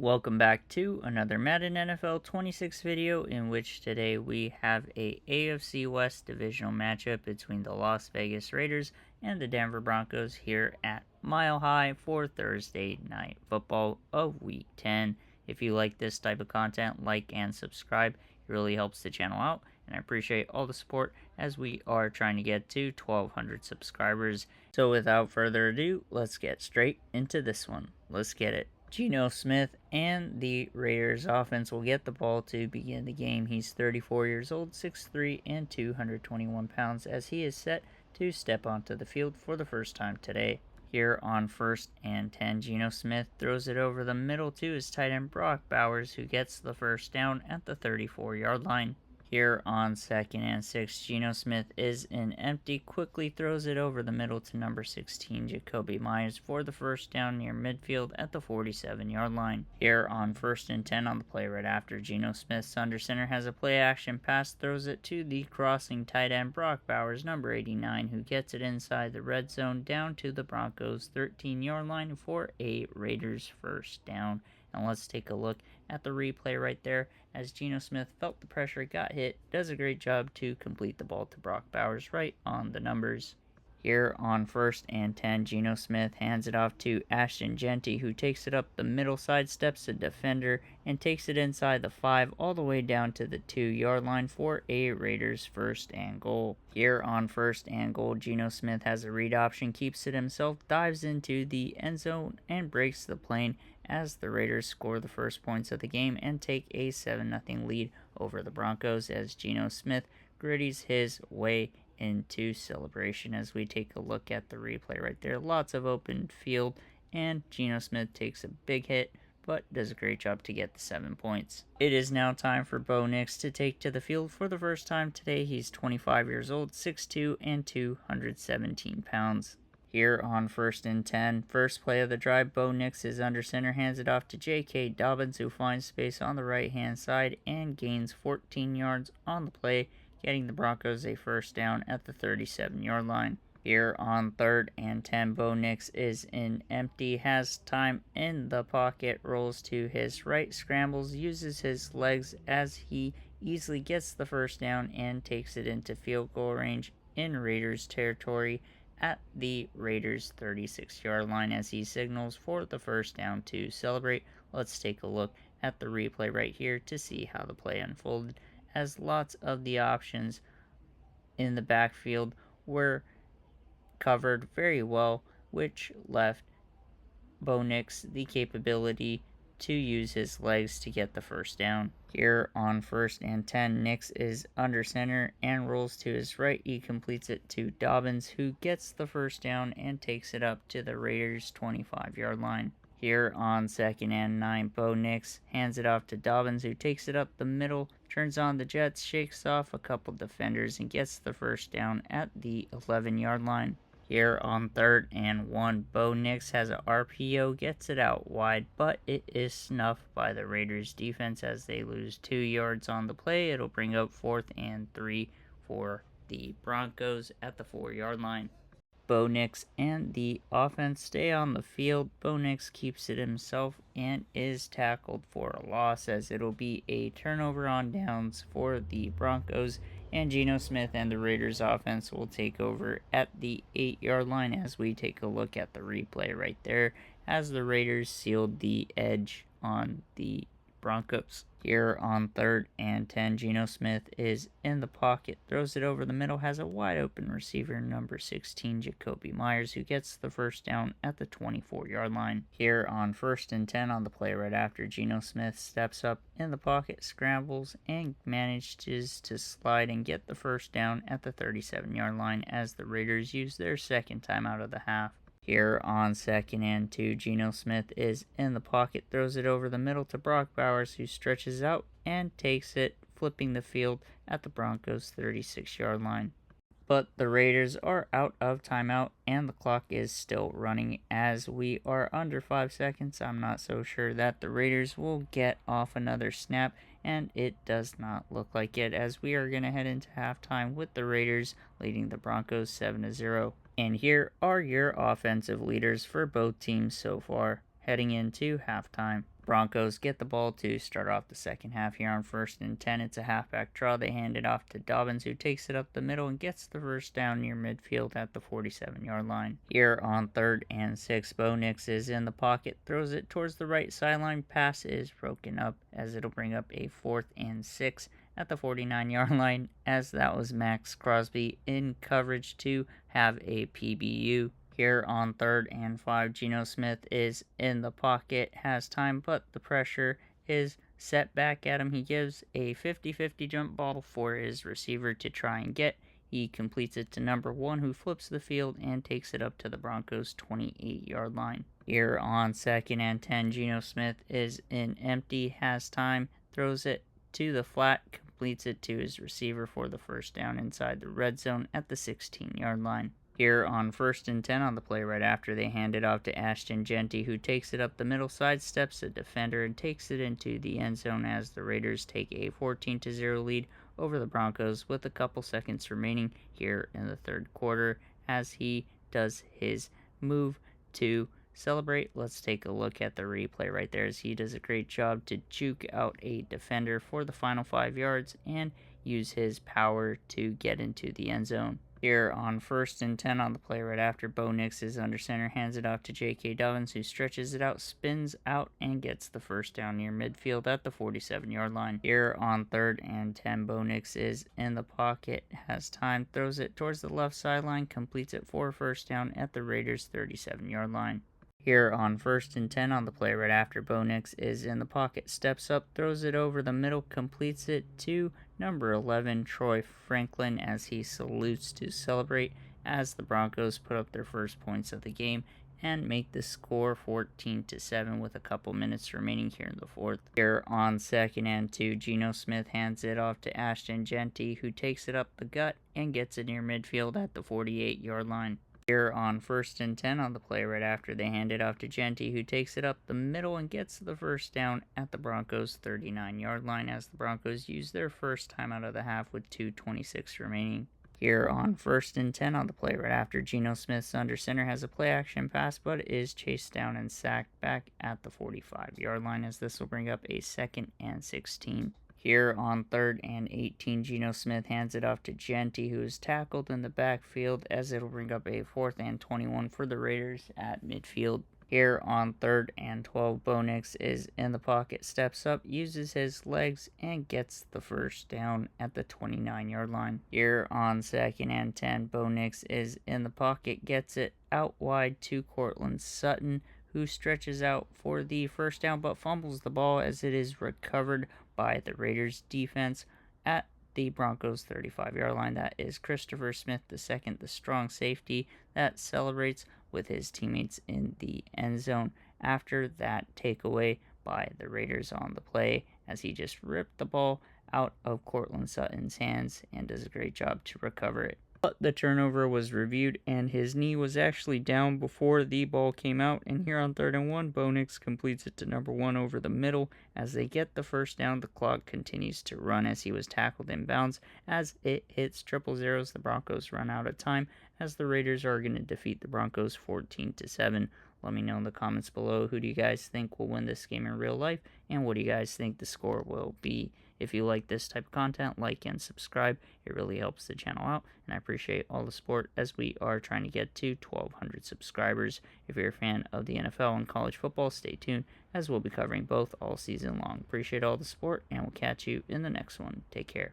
Welcome back to another Madden NFL 26 video, in which today we have a AFC West divisional matchup between the Las Vegas Raiders and the Denver Broncos here at Mile High for Thursday Night Football of Week 10. If you like this type of content, like and subscribe. It really helps the channel out, and I appreciate all the support as we are trying to get to 1,200 subscribers. So without further ado, let's get straight into this one. Let's get it. Geno Smith and the Raiders offense will get the ball to begin the game. He's 34 years old, 6'3", and 221 pounds as he is set to step onto the field for the first time today. Here on 1st and 10, Geno Smith throws it over the middle to his tight end Brock Bowers, who gets the first down at the 34-yard line. Here on 2nd and 6, Geno Smith is in empty, quickly throws it over the middle to number 16, Jacoby Myers, for the first down near midfield at the 47-yard line. Here on 1st and 10, on the play right after, Geno Smith's under center has a play-action pass, throws it to the crossing tight end Brock Bowers, number 89, who gets it inside the red zone down to the Broncos' 13-yard line for a Raiders first down. And let's take a look at the replay right there, as Geno Smith felt the pressure, got hit, does a great job to complete the ball to Brock Bowers right on the numbers. Here on 1st and 10, Geno Smith hands it off to Ashton Jeanty, who takes it up the middle, sidesteps a defender, and takes it inside the 5 all the way down to the 2-yard line for a Raiders first and goal. Here on 1st and goal, Geno Smith has a read option, keeps it himself, dives into the end zone, and breaks the plane as the Raiders score the first points of the game and take a 7-0 lead over the Broncos, as Geno Smith gritties his way into celebration. As we take a look at the replay right there, lots of open field, and Geno Smith takes a big hit but does a great job to get the 7 points. It is now time for Bo Nix to take to the field for the first time today. He's 25 years old, 6'2", and 217 pounds. Here on 1st and 10, first play of the drive, Bo Nix is under center, hands it off to J.K. Dobbins, who finds space on the right-hand side and gains 14 yards on the play, getting the Broncos a first down at the 37-yard line. Here on 3rd and 10, Bo Nix is in empty, has time in the pocket, rolls to his right, scrambles, uses his legs as he easily gets the first down and takes it into field goal range in Raiders territory at the Raiders' 36-yard line as he signals for the first down to celebrate. Let's take a look at the replay right here to see how the play unfolded, as lots of the options in the backfield were covered very well, which left Bo Nix the capability to use his legs to get the first down. Here on 1st and 10, Nix is under center and rolls to his right. He completes it to Dobbins, who gets the first down and takes it up to the Raiders' 25-yard line. Here on 2nd and 9, Bo Nix hands it off to Dobbins, who takes it up the middle, turns on the jets, shakes off a couple defenders, and gets the first down at the 11-yard line. Here on 3rd and 1, Bo Nix has an RPO, gets it out wide, but it is snuffed by the Raiders defense as they lose 2 yards on the play. It'll bring up 4th and 3 for the Broncos at the 4-yard line. Bo Nix and the offense stay on the field. Bo Nix keeps it himself and is tackled for a loss, as it'll be a turnover on downs for the Broncos, and Geno Smith and the Raiders offense will take over at the 8-yard line as we take a look at the replay right there, as the Raiders sealed the edge on the Broncos. Here on 3rd and 10, Geno Smith is in the pocket, throws it over the middle, has a wide open receiver, number 16, Jacoby Myers, who gets the first down at the 24-yard line. Here on 1st and 10, on the play right after, Geno Smith steps up in the pocket, scrambles, and manages to slide and get the first down at the 37-yard line as the Raiders use their second timeout of the half. Here on 2nd and 2, Geno Smith is in the pocket, throws it over the middle to Brock Bowers, who stretches out and takes it, flipping the field at the Broncos' 36-yard line. But the Raiders are out of timeout and the clock is still running as we are under 5 seconds. I'm not so sure that the Raiders will get off another snap, and it does not look like it, as we are going to head into halftime with the Raiders leading the Broncos 7-0. And here are your offensive leaders for both teams so far heading into halftime. Broncos get the ball to start off the second half here on 1st and 10. It's a halfback draw. They hand it off to Dobbins, who takes it up the middle and gets the first down near midfield at the 47-yard line. Here on 3rd and 6, Bo Nix is in the pocket, throws it towards the right sideline. Pass is broken up as it'll bring up a 4th and 6 at the 49-yard line, as that was Max Crosby in coverage to have a PBU. Here on 3rd and 5, Geno Smith is in the pocket, has time, but the pressure is set back at him. He gives a 50-50 jump ball for his receiver to try and get. He completes it to number 1, who flips the field and takes it up to the Broncos' 28-yard line. Here on 2nd and 10, Geno Smith is in empty, has time, throws it to the flat, completes it to his receiver for the first down inside the red zone at the 16-yard line. Here on 1st and 10, on the play right after, they hand it off to Ashton Jeanty, who takes it up the middle, sidesteps a defender, and takes it into the end zone as the Raiders take a 14-0 lead over the Broncos with a couple seconds remaining here in the 3rd quarter as he does his move to celebrate. Let's take a look at the replay right there as he does a great job to juke out a defender for the final 5 yards and use his power to get into the end zone. Here on 1st and 10, on the play right after, Bo Nix is under center, hands it off to J.K. Dobbins, who stretches it out, spins out, and gets the first down near midfield at the 47-yard line. Here on 3rd and 10, Bo Nix is in the pocket, has time, throws it towards the left sideline, completes it for a first down at the Raiders' 37-yard line. Here on 1st and 10, on the play right after, Bo Nix is in the pocket, steps up, throws it over the middle, completes it to number 11, Troy Franklin, as he salutes to celebrate as the Broncos put up their first points of the game and make the score 14-7 with a couple minutes remaining here in the 4th. Here on 2nd and 2, Geno Smith hands it off to Ashton Jeanty, who takes it up the gut and gets it near midfield at the 48-yard line. Here on 1st and 10, on the play right after, they hand it off to Jeanty, who takes it up the middle and gets the first down at the Broncos' 39-yard line as the Broncos use their first time out of the half with 2:26 remaining. Here on 1st and 10, on the play right after, Geno Smith's under center has a play action pass, but is chased down and sacked back at the 45-yard line as this will bring up a 2nd and 16. Here on 3rd and 18, Geno Smith hands it off to Jeanty, who is tackled in the backfield as it'll bring up a 4th and 21 for the Raiders at midfield. Here on 3rd and 12, Bo Nix is in the pocket, steps up, uses his legs, and gets the first down at the 29-yard line. Here on 2nd and 10, Bo Nix is in the pocket, gets it out wide to Courtland Sutton, who stretches out for the first down but fumbles the ball as it is recovered by the Raiders defense at the Broncos' 35-yard line. That is Christopher Smith II, the strong safety that celebrates with his teammates in the end zone after that takeaway by the Raiders on the play as he just ripped the ball out of Courtland Sutton's hands and does a great job to recover it. But the turnover was reviewed and his knee was actually down before the ball came out, and here on 3rd and 1, Bo Nix completes it to number 1 over the middle. As they get the first down, the clock continues to run as he was tackled in bounds. As it hits triple zeros, the Broncos run out of time as the Raiders are going to defeat the Broncos 14-7. Let me know in the comments below, who do you guys think will win this game in real life, and what do you guys think the score will be? If you like this type of content, like and subscribe. It really helps the channel out, and I appreciate all the support as we are trying to get to 1,200 subscribers. If you're a fan of the NFL and college football, stay tuned as we'll be covering both all season long. Appreciate all the support, and we'll catch you in the next one. Take care.